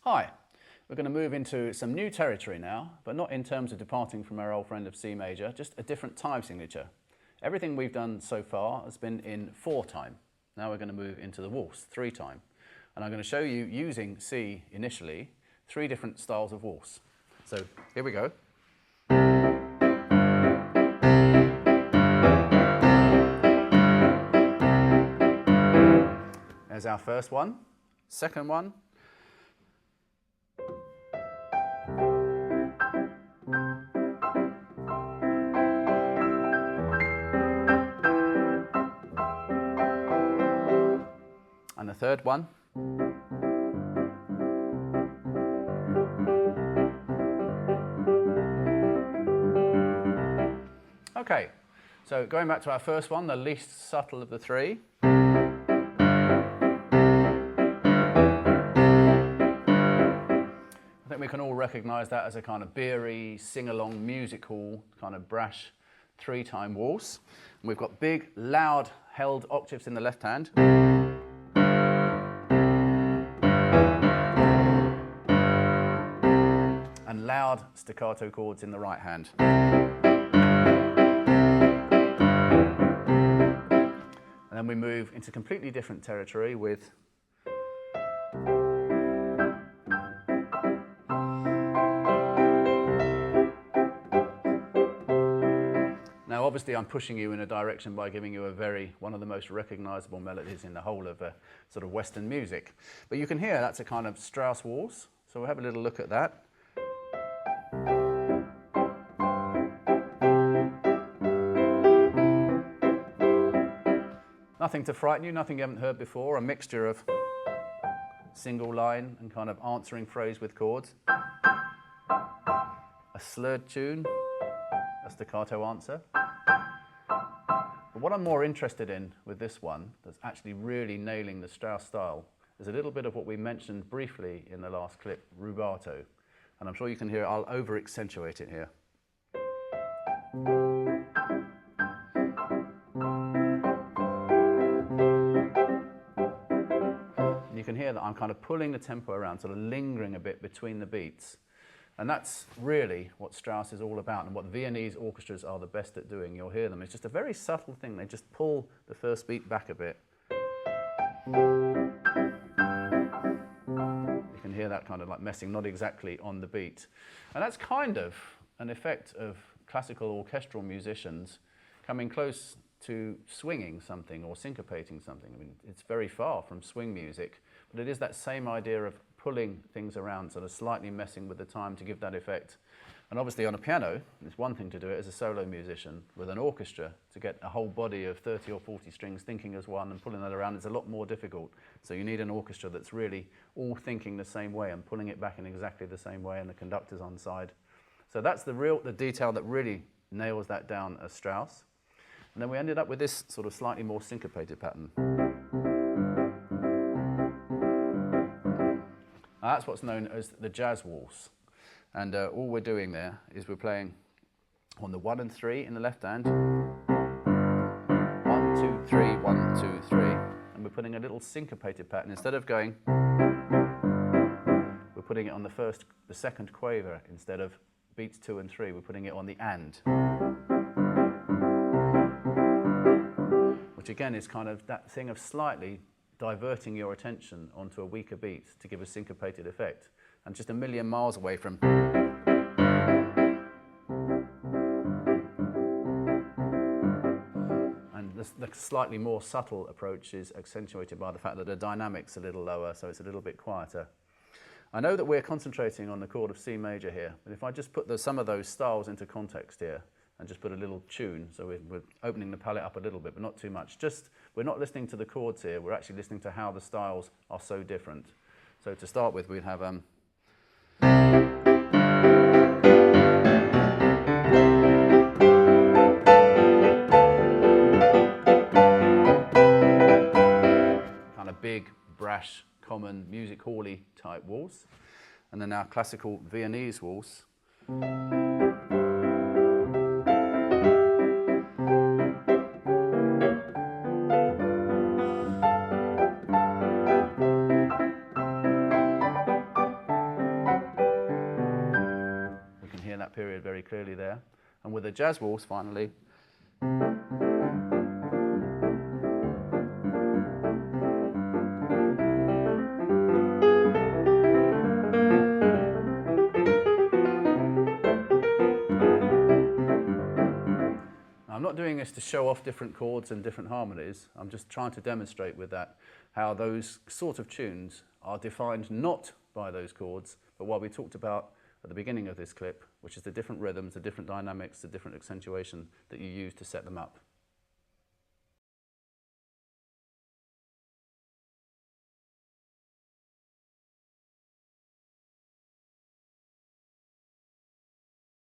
Hi, we're going to move into some new territory now, but not in terms of departing from our old friend of C major, just a different time signature. Everything we've done so far has been in 4 time. Now we're going to move into the waltz, 3 time. And I'm going to show you, using C initially, 3 different styles of waltz. So here we go. There's our first one, second one, and the third one. Okay, so going back to our first one, the least subtle of the 3. I think we can all recognise that as a kind of beery, sing-along, music hall, kind of brash 3-time waltz. And we've got big, loud, held octaves in the left hand. And loud staccato chords in the right hand. And then we move into completely different territory with now obviously I'm pushing you in a direction by giving you one of the most recognisable melodies in the whole of sort of Western music. But you can hear that's a kind of Strauss waltz, so we'll have a little look at that. Nothing to frighten you, nothing you haven't heard before, a mixture of single line and kind of answering phrase with chords. A slurred tune, a staccato answer. But what I'm more interested in with this one, that's actually really nailing the Strauss style, is a little bit of what we mentioned briefly in the last clip, rubato. And I'm sure you can hear, I'll over-accentuate it here. You can hear that I'm kind of pulling the tempo around, sort of lingering a bit between the beats. And that's really what Strauss is all about, and what Viennese orchestras are the best at doing. You'll hear them. It's just a very subtle thing. They just pull the first beat back a bit. You can hear that kind of like messing, not exactly on the beat. And that's kind of an effect of classical orchestral musicians coming close to swinging something or syncopating something. I mean, it's very far from swing music, but it is that same idea of pulling things around, sort of slightly messing with the time to give that effect. And obviously on a piano, it's one thing to do it as a solo musician. With an orchestra, to get a whole body of 30 or 40 strings thinking as one and pulling that around is a lot more difficult. So you need an orchestra that's really all thinking the same way and pulling it back in exactly the same way, and the conductor's on side. So that's the detail that really nails that down as Strauss. And then we ended up with this sort of slightly more syncopated pattern. Now that's what's known as the jazz waltz. And all we're doing there is we're playing on the 1 and 3 in the left hand. 1, 2, 3, 1, 2, 3. And we're putting a little syncopated pattern. Instead of going, we're putting it on the second quaver. Instead of beats 2 and 3, we're putting it on the and. Which again is kind of that thing of slightly diverting your attention onto a weaker beat to give a syncopated effect, and just a million miles away from. And the slightly more subtle approach is accentuated by the fact that the dynamic's a little lower, so it's a little bit quieter. I know that we're concentrating on the chord of C major here, but if I just put some of those styles into context here, and just put a little tune, so we're opening the palette up a little bit, but not too much. We're not listening to the chords here, we're actually listening to how the styles are so different. So to start with, we'd have kind of big, brash, common, music hall-y type waltz. And then our classical Viennese waltz. period very clearly there. And with a jazz waltz, finally, I'm not doing this to show off different chords and different harmonies. I'm just trying to demonstrate with that how those sort of tunes are defined not by those chords, but what we talked about at the beginning of this clip, which is the different rhythms, the different dynamics, the different accentuation that you use to set them up.